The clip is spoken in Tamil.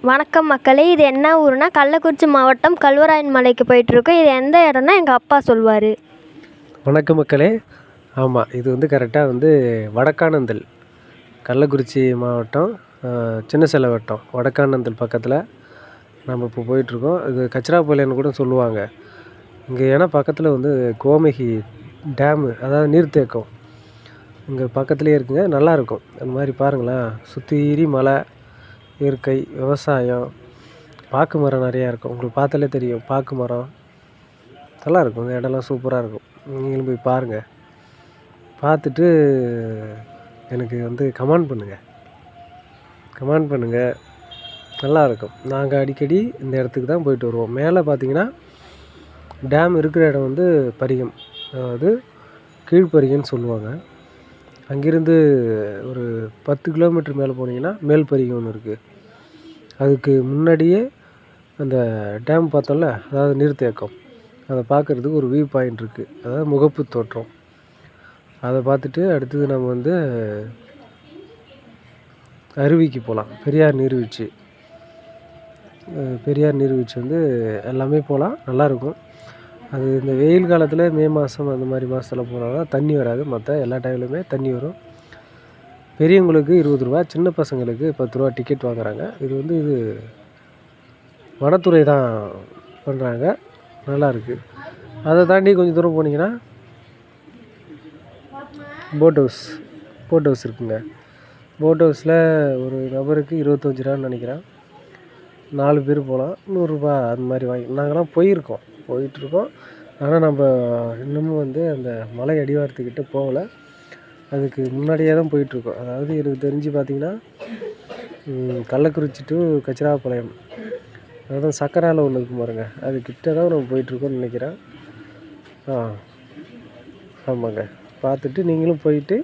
வணக்கம் மக்களே, இது என்ன ஊருனா கள்ளக்குறிச்சி மாவட்டம் கல்வராயன் மலைக்கு போயிட்டுருக்கோம். இது எந்த இடம்னா எங்கள் அப்பா சொல்வார். வணக்கம் மக்களே. ஆமாம், இது வந்து கரெக்டாக வடக்கானந்தல், கள்ளக்குறிச்சி மாவட்டம் சின்ன சேலம் வட்டம் வடக்கானந்தல் பக்கத்தில் நம்ம இப்போ போயிட்டுருக்கோம். இது கச்சிராப்பாளையம்னு கூட சொல்லுவாங்க இங்கே. ஏன்னா பக்கத்தில் கோமகி டேமு, அதாவது நீர்த்தேக்கம் இங்கே பக்கத்துலேயே இருக்குங்க. நல்லாயிருக்கும். அந்த மாதிரி பாருங்களேன், சுற்றி மலை, இயற்கை, விவசாயம், பாக்கு மரம் நிறையா இருக்கும். உங்களுக்கு பார்த்தாலே தெரியும், பாக்கு மரம் நல்லாயிருக்கும். இந்த இடம்லாம் சூப்பராக இருக்கும். நீங்களும் போய் பாருங்கள். பார்த்துட்டு எனக்கு கமெண்ட் பண்ணுங்கள். நல்லாயிருக்கும். நாங்கள் அடிக்கடி இந்த இடத்துக்கு தான் போயிட்டு வருவோம். மேலே பார்த்தீங்கன்னா டேம் இருக்கிற இடம் பரிகம், அதாவது கீழ்ப்பரிகன்னு சொல்லுவாங்க. அங்கேருந்து ஒரு 10 கிலோமீட்டர் மேலே போனீங்கன்னா மேல்பரிகம் ஒன்று இருக்குது. அதுக்கு முன்னாடியே அந்த டேம் பார்த்தோம்ல, அதாவது நீர்த்தேக்கம், அதை பார்க்குறதுக்கு ஒரு வியூ பாயிண்ட் இருக்குது, அதாவது முகப்பு தோற்றம். அதை பார்த்துட்டு அடுத்தது நம்ம அருவிக்கு போகலாம். பெரியார் நீர்வீழ்ச்சி எல்லாமே போகலாம், நல்லாயிருக்கும். அது இந்த வெயில் காலத்தில் மே மாதம் அந்த மாதிரி மாதத்தில் போனால் தான் தண்ணி வராது. மற்ற எல்லா டைம்லையுமே தண்ணி வரும். பெரியவங்களுக்கு 20 ரூபா, சின்ன பசங்களுக்கு 10 ரூபா டிக்கெட் வாங்குறாங்க. இது வனத்துறை தான் பண்ணுறாங்க, நல்லாயிருக்கு. அதை தாண்டி கொஞ்சம் தூரம் போனீங்கன்னா போட் ஹவுஸ் இருக்குங்க. போட் ஹவுஸில் ஒரு நபருக்கு 25 ரூபான்னு நினைக்கிறேன். 4 பேர் போகலாம். 100 ரூபா அந்த மாதிரி வாங்கி நாங்கள்லாம் போயிட்டுருக்கோம். ஆனால் நம்ம இன்னமும் அந்த மலை அடிவாரத்துக்கிட்ட போகலை. அதுக்கு முன்னாடியே தான் போயிட்டுருக்கோம். அதாவது எனக்கு தெரிஞ்சு பார்த்திங்கன்னா கள்ளக்குறிச்சி டு கச்சிராப்பாளையம், அதாவது சக்கரால ஒன்று இருக்கும் பாருங்க, அது கிட்ட தான் நம்ம போயிட்டுருக்கோம்னு நினைக்கிறேன். ஆமாங்க. பார்த்துட்டு நீங்களும் போயிட்டு